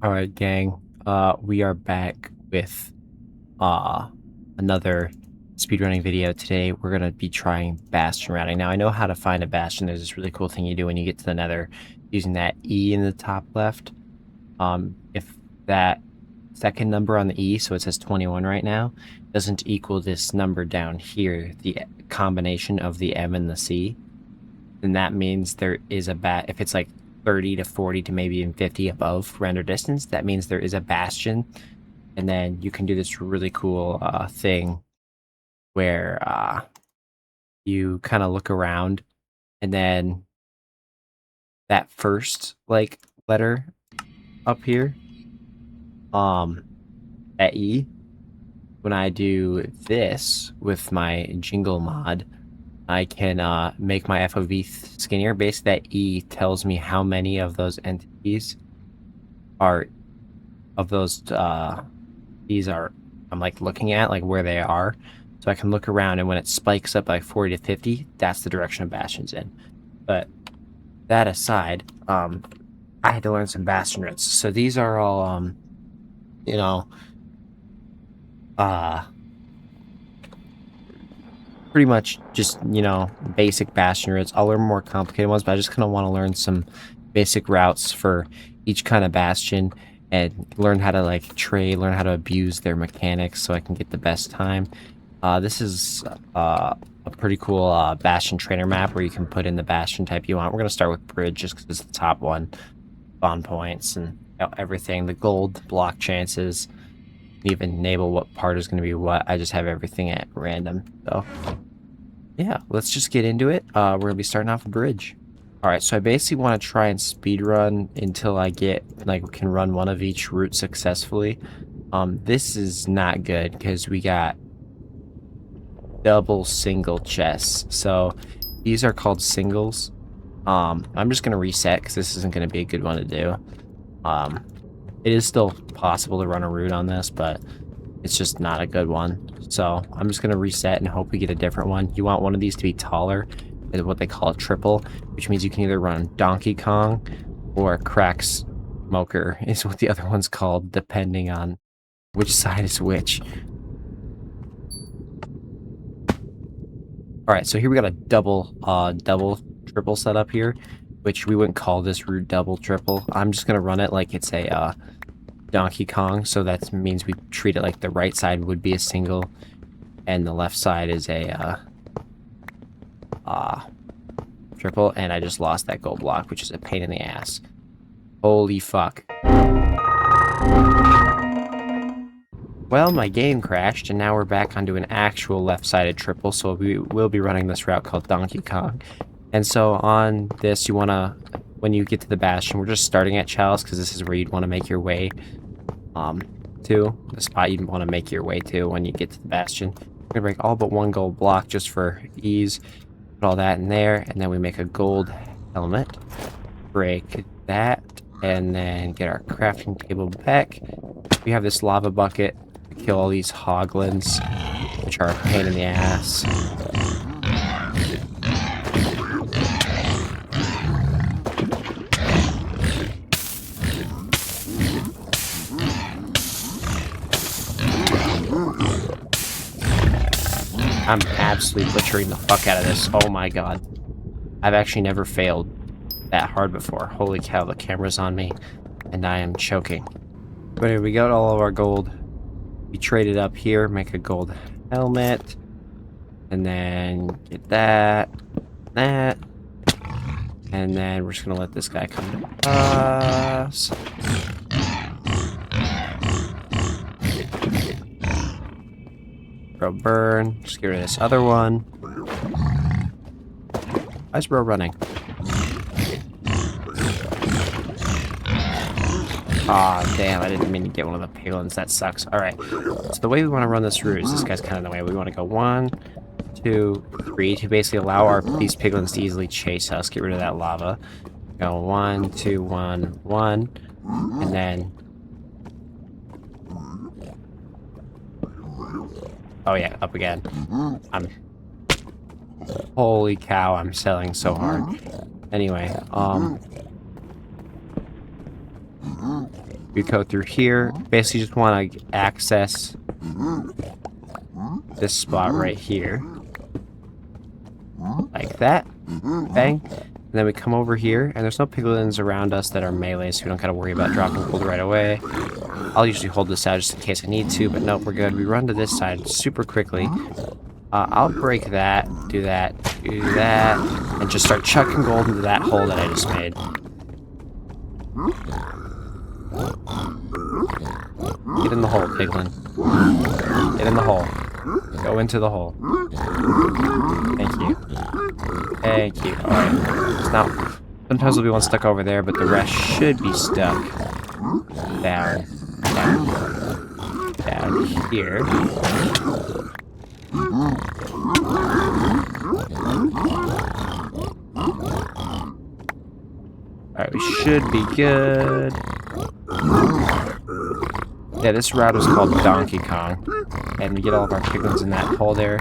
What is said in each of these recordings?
All right, gang. We are back with uh another speedrunning video. Today we're gonna be trying bastion routing. Now I know how to find a bastion. There's this really cool thing you do when you get to the nether using that E in the top left. If that second number on the E, so it says 21 right now, doesn't equal this number down here, the combination of the M and the C, then that means there is if it's like 30 to 40 to maybe even 50 above render distance, that means there is a bastion. And then you can do this really cool thing where you kind of look around, and then that first like letter up here, that E, when I do this with my jingle mod, I can make my FOV skinnier. Basically, that E tells me how many of those entities are, these are, I'm like looking at, like where they are. So I can look around, and when it spikes up like 40 to 50, that's the direction of bastion's in. But that aside, I had to learn some bastion routes. So these are all, you know, pretty much just, basic bastion routes. I'll learn more complicated ones, but I just kind of want to learn some basic routes for each kind of bastion and learn how to like trade, learn how to abuse their mechanics so I can get the best time. This is a pretty cool bastion trainer map where you can put in the bastion type you want. We're going to start with bridge just because it's the top one. Spawn points and everything. The gold block chances. Even enable what part is going to be what. I just have everything at random. So yeah, let's just get into it. We're going to be starting off with bridge. Alright, so I basically want to try and speedrun until I get, like, can run one of each route successfully. This is not good because we got double single chests. So these are called singles. I'm just going to reset because this isn't going to be a good one to do. It is still possible to run a route on this, but it's just not a good one. So I'm just going to reset and hope we get a different one. You want one of these to be taller, is what they call a triple, which means you can either run Donkey Kong or Crack Smoker is what the other one's called, depending on which side is which. All right, so here we got a double triple setup here, which we wouldn't call this route double triple. I'm just gonna run it like it's a Donkey Kong, so that means we treat it like the right side would be a single and the left side is a triple. And I just lost that gold block, which is a pain in the ass. Holy fuck. Well, my game crashed, and now we're back onto an actual left-sided triple, so we will be running this route called Donkey Kong. And so on this, you want to, when you get to the bastion, we're just starting at Chalice, because this is where you'd want to make your way to, the spot you'd want to make your way to when you get to the bastion. We're going to break all but one gold block just for ease, put all that in there, and then we make a gold helmet, break that, and then get our crafting table back. We have this lava bucket, kill all these hoglins, which are a pain in the ass. I'm absolutely butchering the fuck out of this. Oh my god. I've actually never failed that hard before. Holy cow, the camera's on me, and I am choking. But here we got all of our gold. We traded up here, make a gold helmet, and then get that, and then we're just gonna let this guy come to us. Bro, burn. Just get rid of this other one. Why is bro running? Aw, oh, damn, I didn't mean to get one of the piglins. That sucks. Alright, so the way we want to run this route is this guy's kind of in the way. We want to go 1, 2, 3 to basically allow these piglins to easily chase us. Get rid of that lava. Go 1, 2, 1, 1, and then... Oh yeah, up again. Holy cow, I'm selling so hard. Anyway, We go through here. Basically, just want to access this spot right here. Like that. Bang. And then we come over here, and there's no piglins around us that are melee, so we don't gotta worry about dropping gold right away. I'll usually hold this out just in case I need to, but nope, we're good. We run to this side super quickly. I'll break that, do that, and just start chucking gold into that hole that I just made. Get in the hole, piglin. Get in the hole. Go into the hole. Thank you. Thank you. Alright. It's not... Sometimes there'll be one stuck over there, but the rest should be stuck down here. Alright, we should be good. Yeah, this route is called Donkey Kong. And we get all of our piglins in that hole there.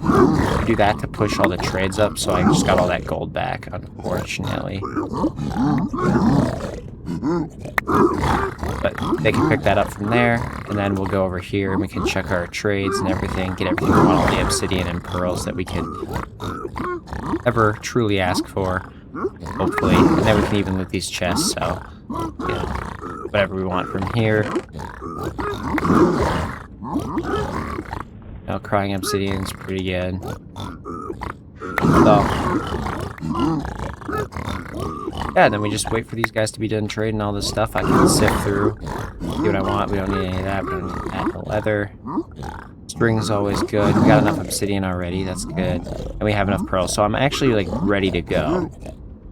We do that to push all the trades up, so I just got all that gold back, unfortunately. But they can pick that up from there, and then we'll go over here and we can check our trades and everything, get everything we want, all the obsidian and pearls that we can ever truly ask for, hopefully. And then we can even loot these chests, so, yeah, whatever we want from here. Now, crying obsidian's pretty good. So, yeah, then we just wait for these guys to be done trading all this stuff. I can sift through, see what I want. We don't need any of that. We don't need that. The leather. String's always good. We got enough obsidian already. That's good. And we have enough pearls. So I'm actually, like, ready to go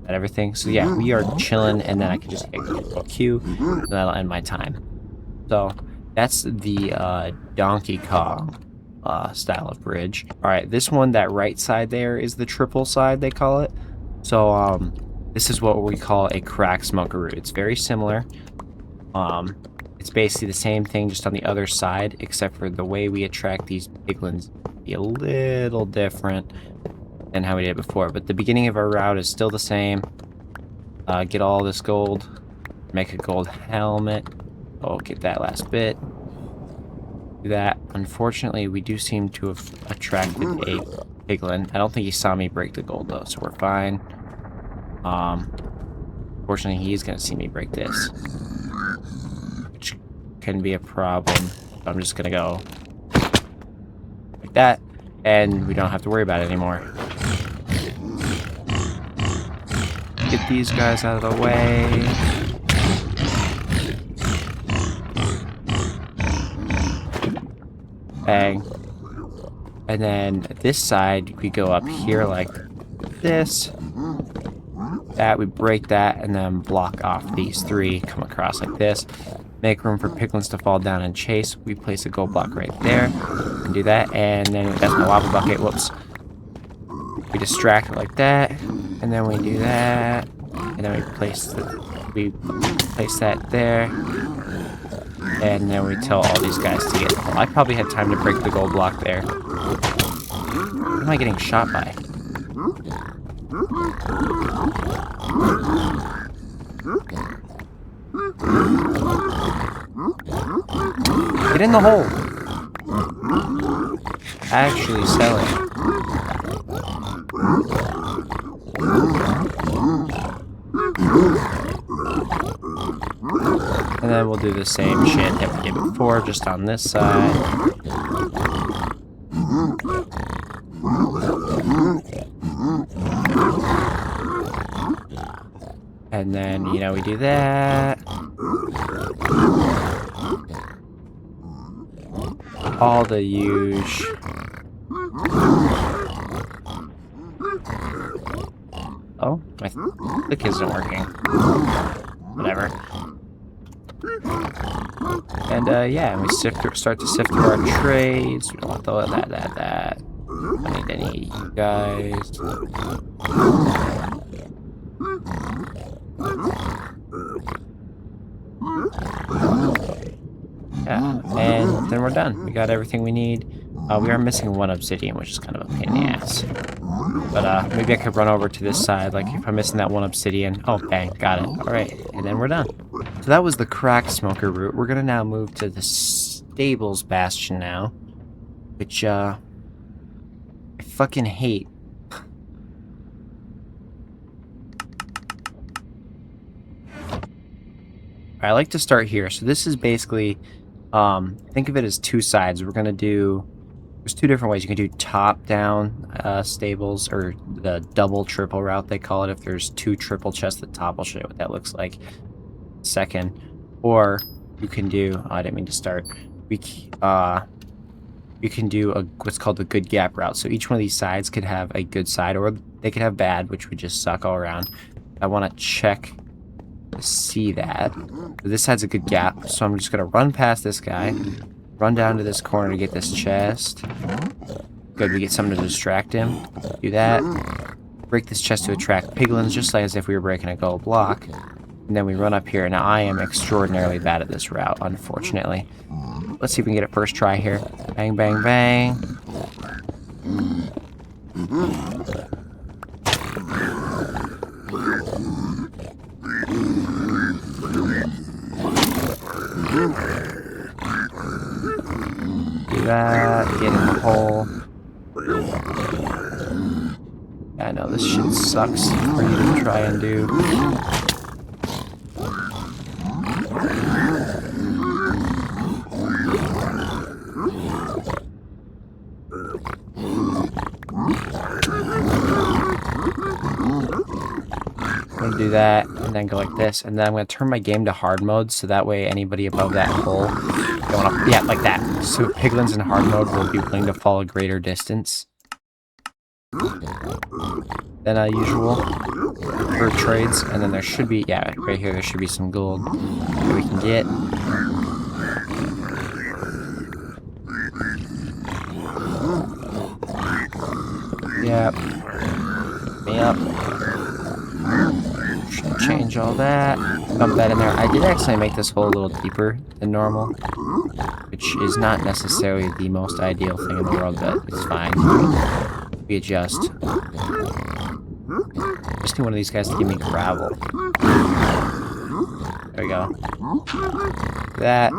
at everything. So, yeah, we are chilling, and then I can just hit Q, and that'll end my time. So, that's the Donkey Kong style of bridge. Alright, this one, that right side there, is the triple side, they call it. So, this is what we call a crack smokeroo. It's very similar. It's basically the same thing, just on the other side, except for the way we attract these piglins be a little different than how we did it before. But the beginning of our route is still the same. Get all this gold, make a gold helmet. Oh, get that last bit. Do that. Unfortunately, we do seem to have attracted a piglin. I don't think he saw me break the gold though, so we're fine. Fortunately, he's gonna see me break this, which can be a problem. I'm just gonna go like that, and we don't have to worry about it anymore. Get these guys out of the way. Bang. And then this side, we go up here like this. That, we break that, and then block off these three. Come across like this. Make room for piglins to fall down and chase. We place a gold block right there. And do that, and then that's my lava bucket. Whoops. We distract it like that, and then we do that, and then we place that there. And then we tell all these guys to get... Well, I probably had time to break the gold block there. What am I getting shot by? Get in the hole! Actually sell it. And then we'll do the same shit that we did before, just on this side. And then, you know, we do that. All the huge. Oh, my click isn't working. Whatever. And yeah, we start to sift through our trades. We don't want that. I don't need any guys. Yeah, and then we're done. We got everything we need. We are missing one obsidian, which is kind of a pain in the ass. But maybe I could run over to this side, like if I'm missing that one obsidian. Oh, bang, got it. Alright, and then we're done. So that was the crack smoker route. We're gonna now move to the stables bastion now, which I fucking hate. I like to start here. So this is basically, think of it as two sides. We're gonna do, there's two different ways. You can do top-down stables, or the double triple route they call it. If there's two triple chests at the top, I'll show you what that looks like. Second, or you can do, oh, I didn't mean to start. You can do what's called the good gap route. So each one of these sides could have a good side, or they could have bad, which would just suck all around. I want to check to see that. So this side's a good gap, so I'm just gonna run past this guy, run down to this corner to get this chest. Good, we get something to distract him. Do that. Break this chest to attract piglins, just like as if we were breaking a gold block. And then we run up here. Now, I am extraordinarily bad at this route, unfortunately. Let's see if we can get it first try here. Bang, bang, bang. Do that. Get in the hole. Yeah, I know this shit sucks for you to try and do. I'm gonna do that and then go like this, and then I'm gonna turn my game to hard mode so that way anybody above that hole going up, yeah, like that. So piglins in hard mode will be willing to fall a greater distance than usual for trades. And then there should be, yeah, right here there should be some gold that we can get. Yep. Me up. Should change all that. Dump that in there. I did actually make this hole a little deeper than normal, which is not necessarily the most ideal thing in the world, but it's fine. We adjust. Just need one of these guys to give me gravel. There we go. That.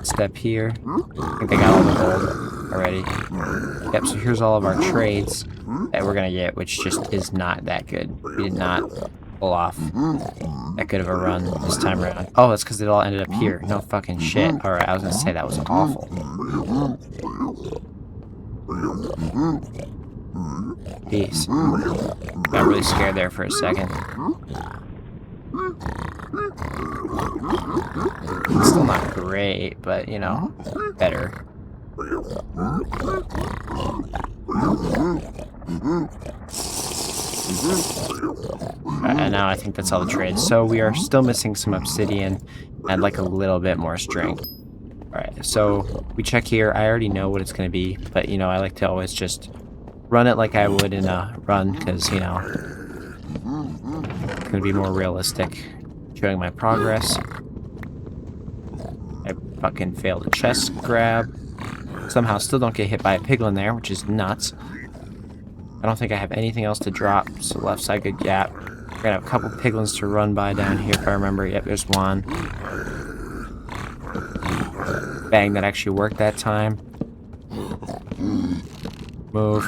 Step here. I think I got all the gold already. Yep, so here's all of our trades that we're gonna get, which just is not that good. We did not pull off that good of a run this time around. Oh, that's because it all ended up here. No fucking shit. Alright, I was gonna say that was awful. Peace. Got really scared there for a second. It's still not great, but, you know, better. And now I think that's all the trades. So we are still missing some obsidian and like a little bit more strength. Alright, so we check here. I already know what it's going to be, but, you know, I like to always just run it like I would in a run, because, you know, it's going to be more realistic showing my progress. I fucking failed a chest grab. Somehow still don't get hit by a piglin there, which is nuts. I don't think I have anything else to drop, so left side good gap. We're gonna have a couple piglins to run by down here if I remember. Yep, there's one. Bang, that actually worked that time. Move.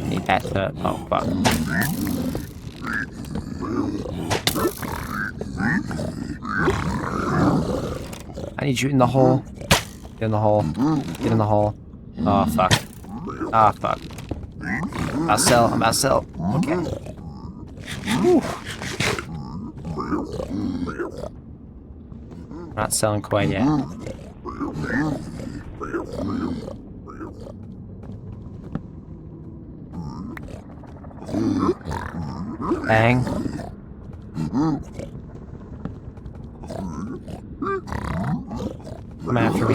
Need that to, oh fuck. I need you in the hole. Get in the hole. Get in the hole. Oh fuck. Ah, fuck. I'll sell. I'm about to sell. Okay. Whew. Not selling quite yet. Bang. Come after me.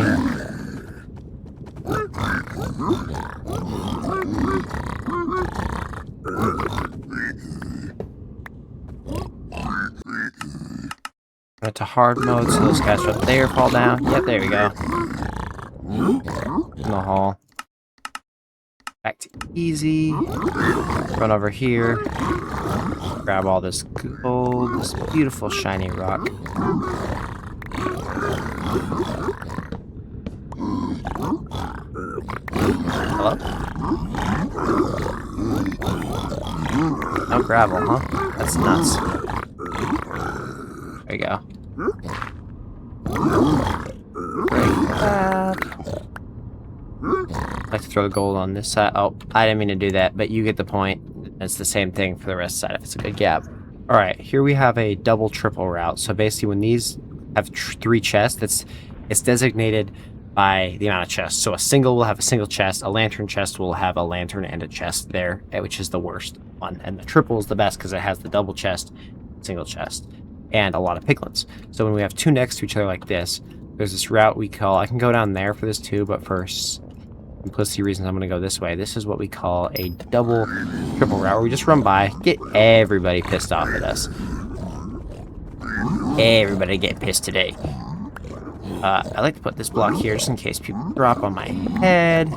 Go to hard mode so those guys up there fall down. Yep, there we go. In the hole. Back to easy. Run over here. Grab grab all this gold, this beautiful shiny rock. Hello? No gravel, huh? That's nuts. There you go. Break that. I like to throw the gold on this side. Oh, I didn't mean to do that, but you get the point. It's the same thing for the rest of the side if it's a good gap. Alright, here we have a double triple route. So basically when these have 3 chests, it's designated by the amount of chests. So a single will have a single chest, a lantern chest will have a lantern and a chest there, which is the worst one. And the triple is the best because it has the double chest, single chest, and a lot of piglins. So when we have 2 next to each other like this, there's this route we call, I can go down there for this too, but for simplicity reasons I'm going to go this way. This is what we call a double triple route where we just run by, get everybody pissed off at us. Everybody get pissed today. I like to put this block here just in case people drop on my head.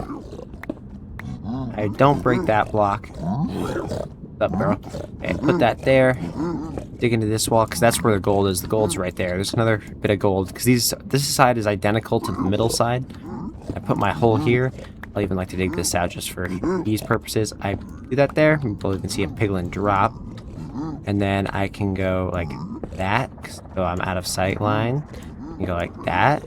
I don't break that block. What's up, bro? Okay, put that there. Dig into this wall because that's where the gold is. The gold's right there. There's another bit of gold because this side is identical to the middle side. I put my hole here. I'll even like to dig this out just for these purposes. I do that there. You can see a piglin drop. And then I can go like that. So I'm out of sight line. You go like that.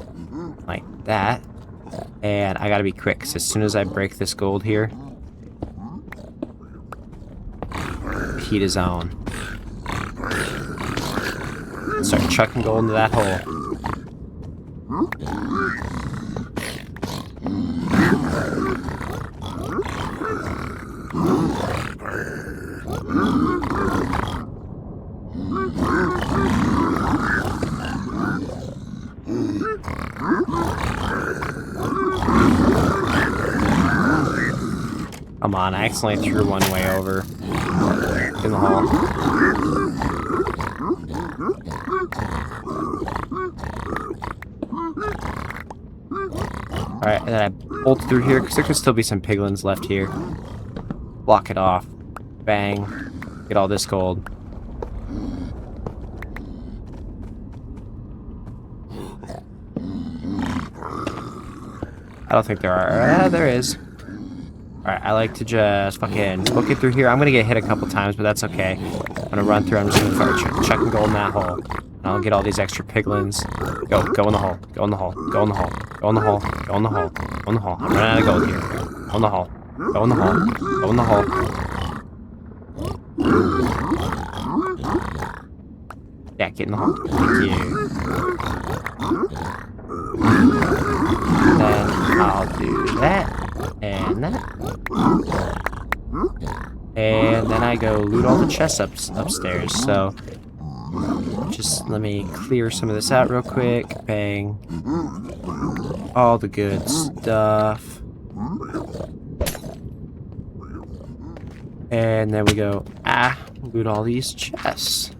And I gotta be quick because as soon as I break this gold here, heat is on. Start chucking gold into that hole. Come on, I accidentally threw one way over in the hole. Alright, and then I bolt through here because there could still be some piglins left here. Block it off. Bang. Get all this gold. I don't think there are. There is. Alright, I like to just fucking book it through here. I'm gonna get hit a couple times, but that's okay. I'm gonna run through. I'm just gonna start chucking gold in that hole. And I'll get all these extra piglins. Go in the hole. Go in the hole. Go in the hole. Go in the hole. Go in the hole. Go in the hole. I'm running out of gold here. Go in the hole. Go in the hole. Go in the hole. Yeah, get in the hole. Thank you. Then I'll do that. And that. And then I go loot all the chests upstairs. So just let me clear some of this out real quick. Bang. All the good stuff. And then we go, loot all these chests.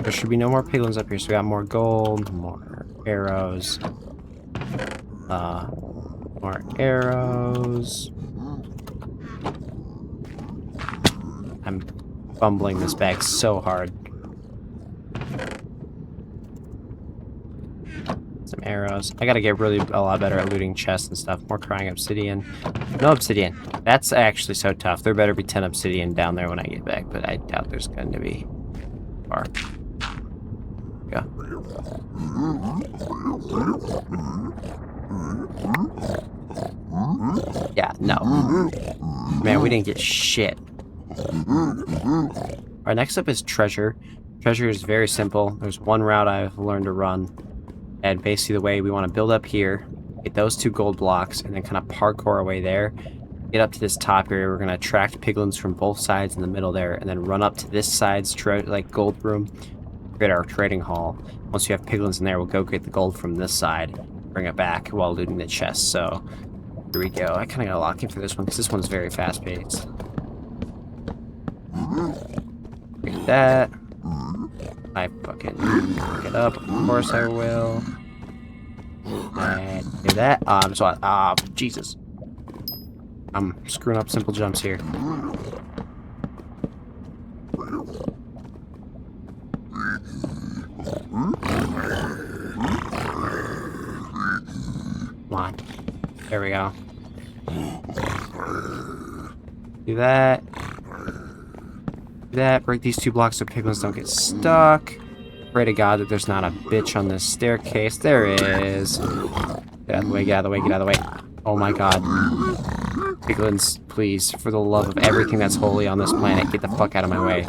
There should be no more piglins up here. So we got more gold, more arrows. More arrows. I'm fumbling this bag so hard. Some arrows. I gotta get really a lot better at looting chests and stuff. More crying obsidian. No obsidian. That's actually so tough. There better be 10 obsidian down there when I get back, but I doubt there's going to be. Far. Go. Yeah, no. Man, we didn't get shit. Alright, next up is treasure. Treasure is very simple. There's one route I've learned to run. And basically the way we want to build up here, get those 2 gold blocks, and then kind of parkour our way there. Get up to this top area. We're going to attract piglins from both sides in the middle there, and then run up to this side's gold room. Create our trading hall. Once we have piglins in there, we'll go get the gold from this side. Bring it back while looting the chest. So here we go. I kind of got to lock in for this one because this one's very fast-paced. Take that. I fucking pick it up. Of course I will. And do that. Jesus. I'm screwing up simple jumps here. Come on. There we go. Do that. Do that. Break these 2 blocks so piglins don't get stuck. Pray to God that there's not a bitch on this staircase. There is. Get out of the way, get out of the way, get out of the way. Oh my God. Piglins, please, for the love of everything that's holy on this planet, get the fuck out of my way.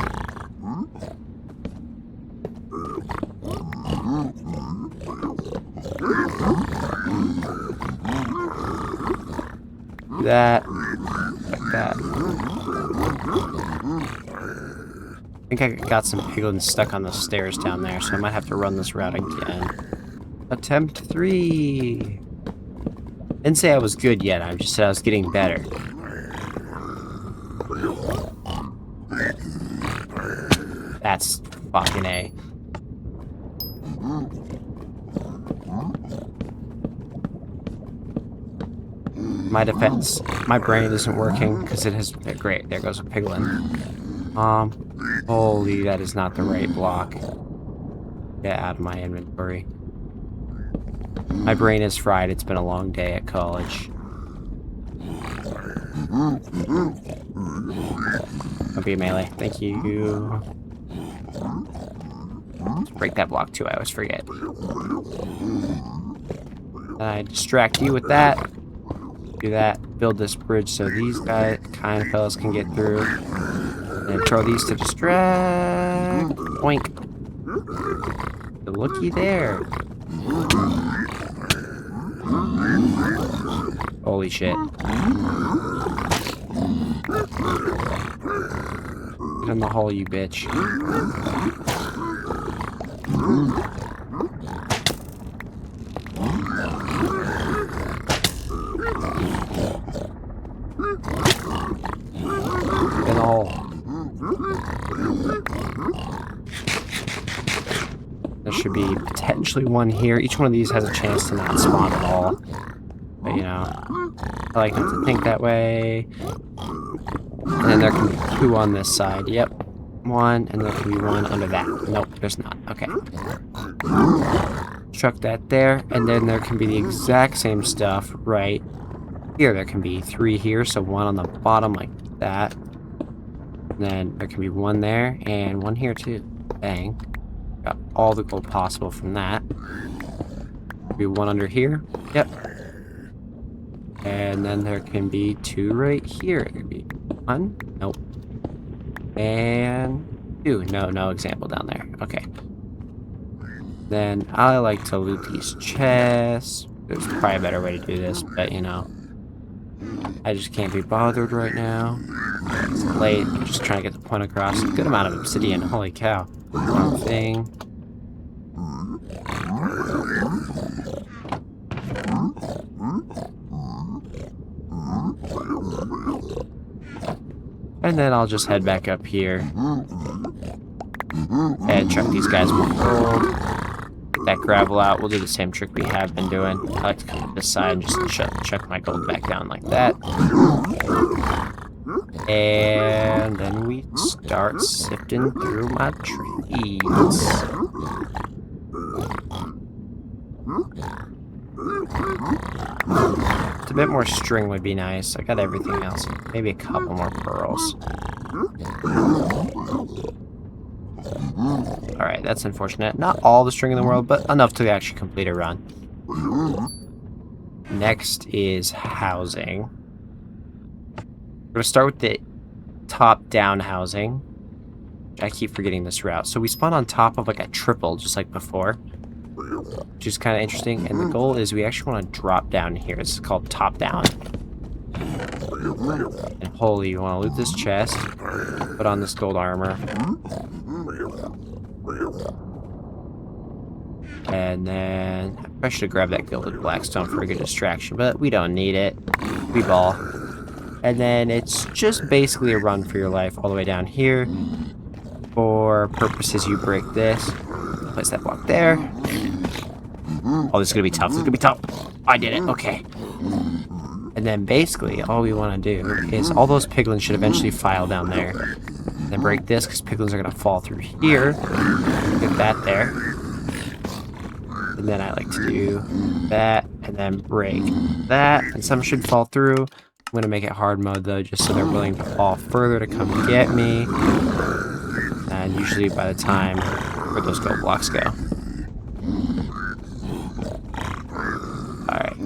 Do that. Like that. I think I got some piglins stuck on the stairs down there, so I might have to run this route again. Attempt 3. Didn't say I was good yet, I just said I was getting better. That's fucking A. My defense, my brain isn't working because it has. Great, there goes a piglin. Holy, that is not the right block. Get out of my inventory. My brain is fried. It's been a long day at college. Don't be a melee. Thank you. Let's break that block too. I always forget. I distract you with that. Do that. Build this bridge so these guys, kind of fellas, can get through. And throw these to distract. Oink. Looky there. Holy shit. Get in the hole, you bitch. In the hole. There should be potentially one here. Each one of these has a chance to not spawn at all. But, you know, I like not to think that way. And then there can be 2 on this side. Yep. 1, and there can be 1 under that. Nope, there's not. Okay. Chuck that there, and then there can be the exact same stuff right here. There can be 3 here, so 1 on the bottom like that. And then there can be 1 there, and 1 here too. Bang. Got all the gold possible from that. Be 1 under here. Yep. And then there can be 2 right here. There can be 1. Nope. And 2. No example down there. Okay. Then I like to loot these chests. There's probably a better way to do this, but you know, I just can't be bothered right now. It's late. I'm just trying to get the point across. A good amount of obsidian. Holy cow. One thing. And then I'll just head back up here and chuck these guys more gold. Get that gravel out. We'll do the same trick we have been doing. I like to come to this side and just chuck my gold back down like that. And then we start sifting through my trees. It's a bit more string would be nice. I got everything else. Maybe a couple more pearls. Alright, that's unfortunate. Not all the string in the world, but enough to actually complete a run. Next is housing. We're going to start with the top-down housing. I keep forgetting this route. So we spawn on top of like a triple, just like before. Which is kind of interesting. And the goal is we actually want to drop down here. It's called top-down. And holy, you want to loot this chest. Put on this gold armor. And then I should have grabbed that gilded blackstone for a good distraction, but we don't need it. We ball. And then it's just basically a run for your life all the way down here. For purposes, you break this. Place that block there. Oh, this is going to be tough. This is going to be tough. I did it. Okay. And then basically, all we want to do is all those piglins should eventually file down there. And then break this, because piglins are going to fall through here. Get that there. And then I like to do that, and then break that, and some should fall through. I'm going to make it hard mode, though, just so they're willing to fall further to come get me. And usually by the time where those gold blocks go. Alright.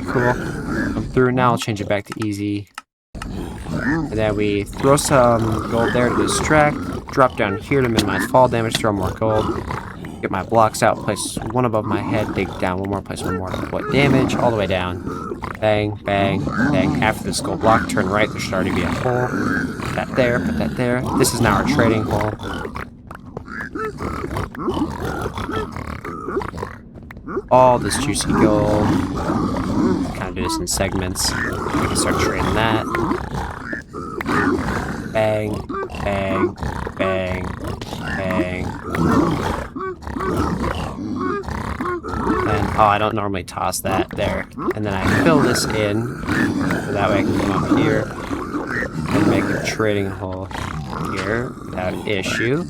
Cool. Come through. Now I'll change it back to easy. And then we throw some gold there to distract. Drop down here to minimize fall damage. Throw more gold. Get my blocks out. Place one above my head. Dig down one more. Place one more. What damage? All the way down. Bang, bang, bang. After this gold block, turn right. There should already be a hole. Put that there. Put that there. This is now our trading hole. All this juicy gold. Kind of do this in segments. We can start trading that. Bang, bang, bang, bang. And, oh, I don't normally toss that there. And then I fill this in, so that way I can come up here and make a trading hole here without issue.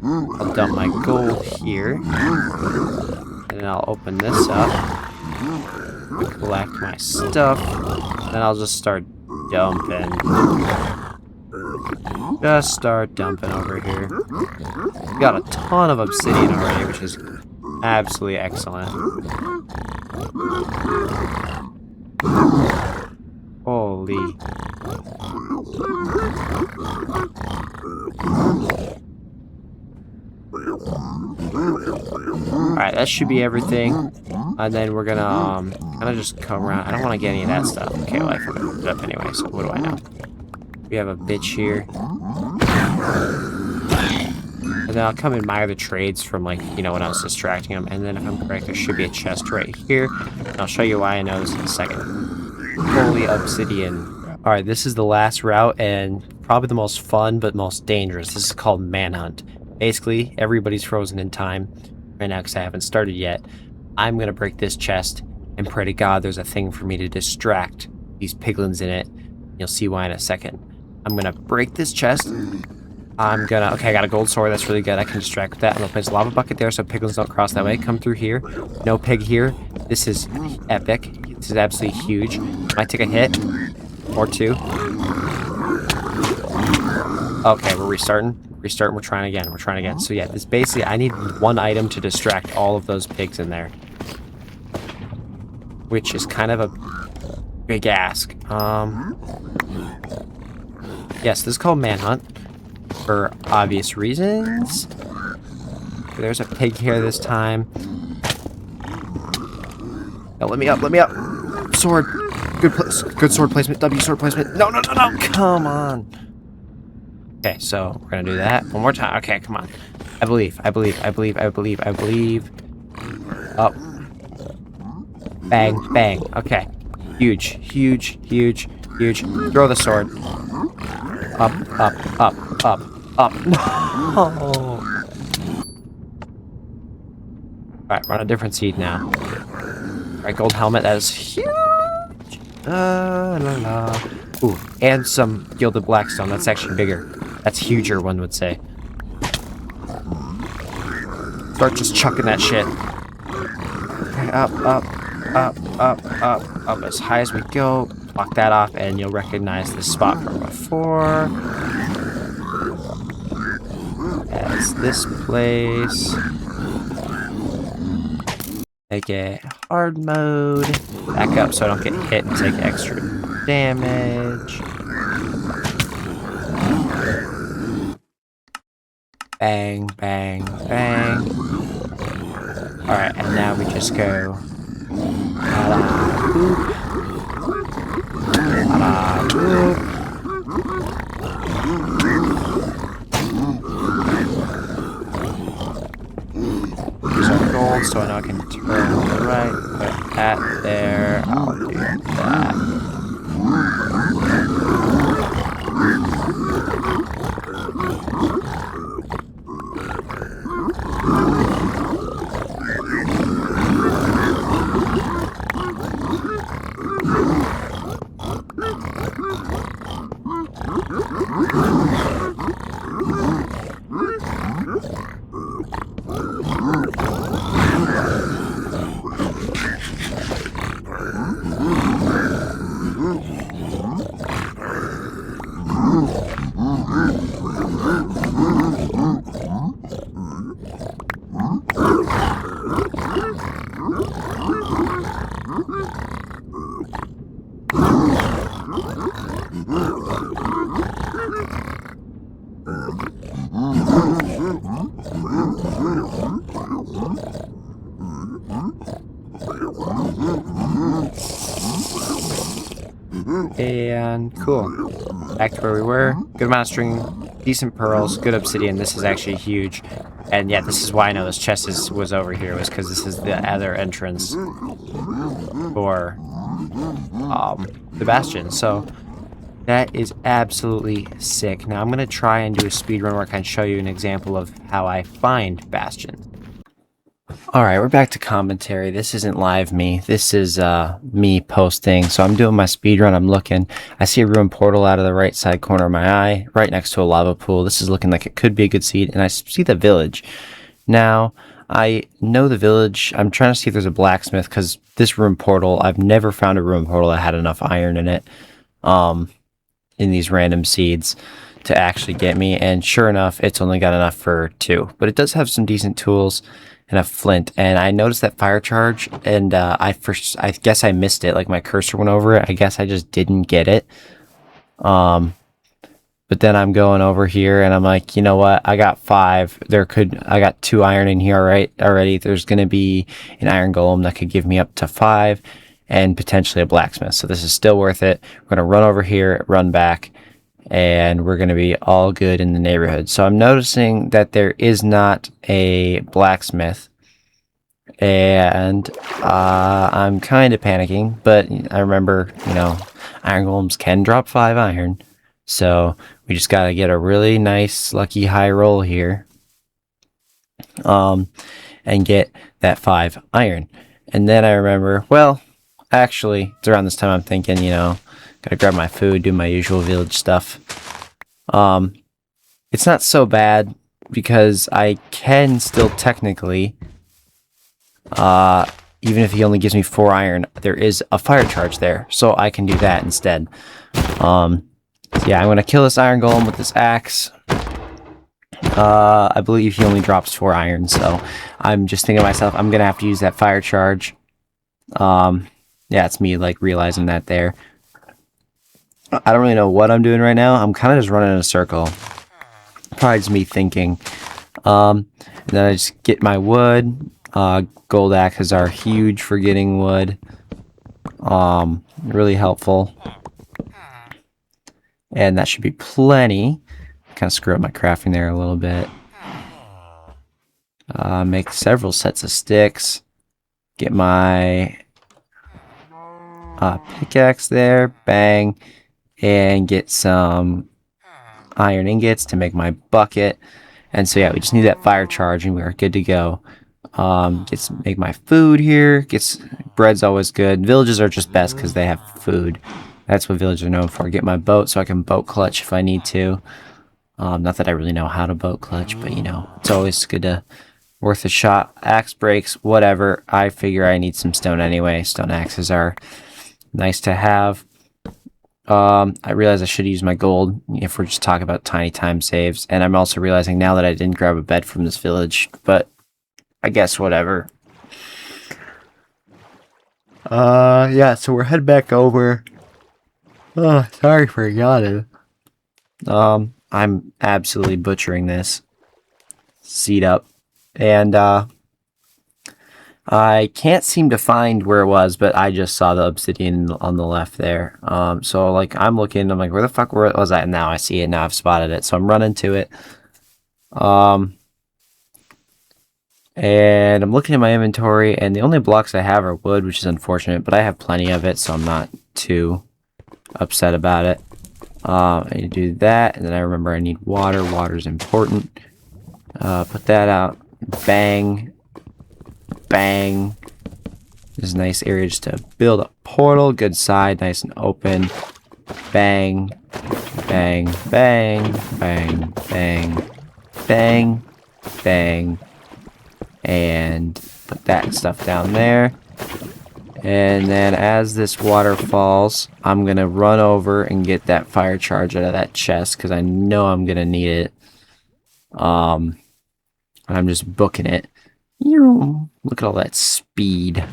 I'll dump my gold here. And then I'll open this up, collect my stuff, then I'll just start dumping. Just start dumping over here. Got a ton of obsidian already, which is absolutely excellent. Holy. Alright, that should be everything. And then we're gonna kind of just come around. I don't want to get any of that stuff. Okay, well, I forgot to put it up anyway, so what do I know? We have a bitch here. And then I'll come admire the trades from, like, you know, when I was distracting them. And then if I'm correct, there should be a chest right here. And I'll show you why I know this in a second. Holy obsidian. Alright, this is the last route and probably the most fun but most dangerous. This is called Manhunt. Basically, everybody's frozen in time right now because I haven't started yet. I'm going to break this chest and pray to God there's a thing for me to distract these piglins in it. You'll see why in a second. I'm going to break this chest. Okay, I got a gold sword. That's really good. I can distract with that. I'm going to place a lava bucket there so piglins don't cross that way. Come through here. No pig here. This is epic. This is absolutely huge. Might take a hit. Or two. Okay, we're restarting. We're trying again. So yeah, this basically, I need one item to distract all of those pigs in there. Which is kind of a big ask. Yes, this is called Manhunt. For obvious reasons. There's a pig here this time. Now let me up. Sword. Good sword placement. W sword placement. No. Come on. Okay, so we're gonna do that one more time. Okay, come on. I believe. Up. Bang, bang. Okay. Huge. Throw the sword. Up. No. Alright, we're on a different seed now. Alright, gold helmet. That is huge. Ooh, and some gilded blackstone. That's actually bigger. That's huger, one would say. Start just chucking that shit. Okay, up as high as we go. Block that off, and you'll recognize this spot from before. As this place. Make it hard mode. Back up so I don't get hit and take extra damage. Bang, bang, bang. Alright, and now we just go. Use our gold so I know I can turn to the right. Put that there. I'll do that. And cool. Back to where we were. Good amount of string, decent pearls, good obsidian. This is actually huge. And yeah, this is why I know this chest was over here, was because this is the other entrance for the bastion. So that is absolutely sick. Now I'm going to try and do a speed run where I can show you an example of how I find bastions. Alright, we're back to commentary. This isn't live me. This is me posting. So I'm doing my speed run. I'm looking. I see a ruined portal out of the right side corner of my eye, right next to a lava pool. This is looking like it could be a good seed. And I see the village. Now, I know the village. I'm trying to see if there's a blacksmith, because this ruined portal, I've never found a ruined portal that had enough iron in it. In these random seeds to actually get me. And sure enough, it's only got enough for 2. But it does have some decent tools and a flint. And I noticed that fire charge, and I guess I missed it. Like, my cursor went over it. I guess I just didn't get it. But then I'm going over here and I'm like, you know what? I got 5. I got 2 iron in here already. There's going to be an iron golem that could give me up to 5 and potentially a blacksmith. So this is still worth it. We're going to run over here, run back, and we're going to be all good in the neighborhood. So I'm noticing that there is not a blacksmith, and I'm kind of panicking, but I remember, iron golems can drop 5 iron. So we just got to get a really nice, lucky high roll here, and get that 5 iron. And then I remember, well, actually, it's around this time I'm thinking, gotta grab my food, do my usual village stuff. It's not so bad, because I can still technically, even if he only gives me 4 iron, there is a fire charge there, so I can do that instead. So yeah, I'm gonna kill this iron golem with this axe. I believe he only drops 4 iron, so I'm just thinking to myself, I'm gonna have to use that fire charge. Yeah, it's me, realizing that there. I don't really know what I'm doing right now. I'm kind of just running in a circle. Probably just me thinking. And then I just get my wood. Gold axes are huge for getting wood. Really helpful. And that should be plenty. Kind of screw up my crafting there a little bit. Make several sets of sticks. Get my pickaxe there, bang, and get some iron ingots to make my bucket. And so yeah, we just need that fire charge and we are good to go. Make my food here. Bread's always good. Villages are just best because they have food. That's what villages are known for. Get my boat so I can boat clutch if I need to. Not that I really know how to boat clutch, but it's always good to worth a shot. Axe breaks, whatever. I figure I need some stone anyway. Stone axes are nice to have. I realize I should use my gold if we're just talking about tiny time saves. And I'm also realizing now that I didn't grab a bed from this village, but I guess whatever. Yeah, so we're heading back over. Oh, sorry for yawning. I'm absolutely butchering this. Seat up. And, I can't seem to find where it was, but I just saw the obsidian on the left there. So I'm looking, I'm like, where the fuck was that? And now I see it, now I've spotted it. So I'm running to it. And I'm looking at my inventory, and the only blocks I have are wood, which is unfortunate, but I have plenty of it, so I'm not too upset about it. I need to do that, and then I remember I need water. Water's important. Put that out. Bang. Bang. This is a nice area just to build a portal. Good side, nice and open. Bang. Bang. Bang. Bang. Bang. Bang. Bang. And put that stuff down there. And then as this water falls, I'm going to run over and get that fire charge out of that chest because I know I'm going to need it. And I'm just booking it. Look at all that speed.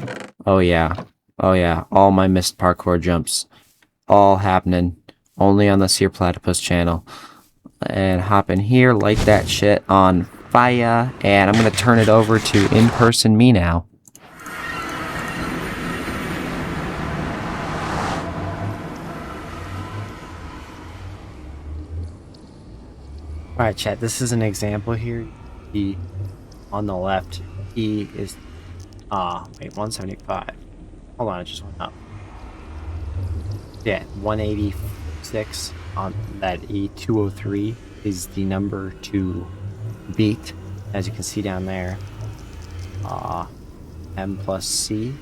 Oh yeah. Oh yeah. All my missed parkour jumps. All happening. Only on the Seer Platypus channel. And hop in here, light that shit on fire. And I'm going to turn it over to in-person me now. All right, chat. This is an example here. The on the left, E is wait, 175. Hold on, it just went up. Yeah, 186 on that E. 203 is the number to beat, as you can see down there. M plus C,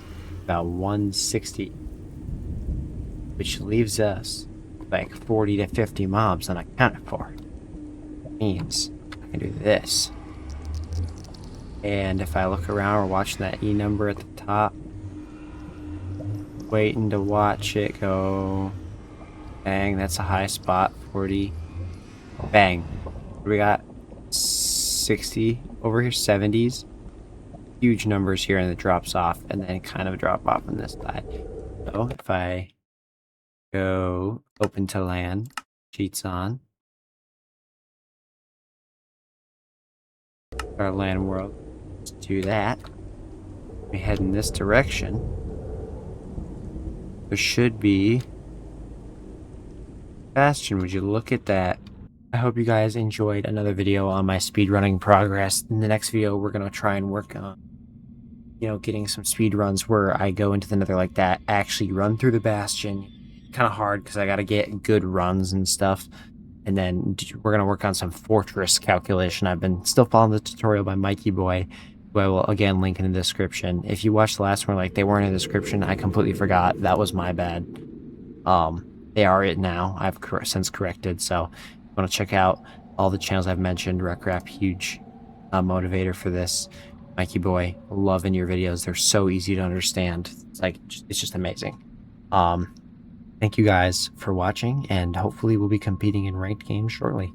about 160, which leaves us like 40 to 50 mobs unaccounted for. Means I can do this. And if I look around, we're watching that E number at the top. Waiting to watch it go. Bang, that's a high spot. 40. Bang. We got 60 over here, 70s. Huge numbers here, and it drops off, and then kind of drop off on this side. So if I go open to land, cheats on. Our land world. Let's do that. We head in this direction. There should be Bastion. Would you look at that? I hope you guys enjoyed another video on my speedrunning progress. In the next video, we're gonna try and work on, getting some speed runs where I go into the nether like that, actually run through the Bastion. Kind of hard because I gotta get good runs and stuff. And then we're gonna work on some fortress calculation. I've been still following the tutorial by Mikey Boy, who I will again link in the description. If you watched the last one, like they weren't in the description, I completely forgot. That was my bad. They are it now. I've since corrected. So if you want to check out all the channels I've mentioned, RecRap, huge motivator for this. Mikey Boy, loving your videos. They're so easy to understand. It's just amazing. Thank you guys for watching, and hopefully we'll be competing in ranked games shortly.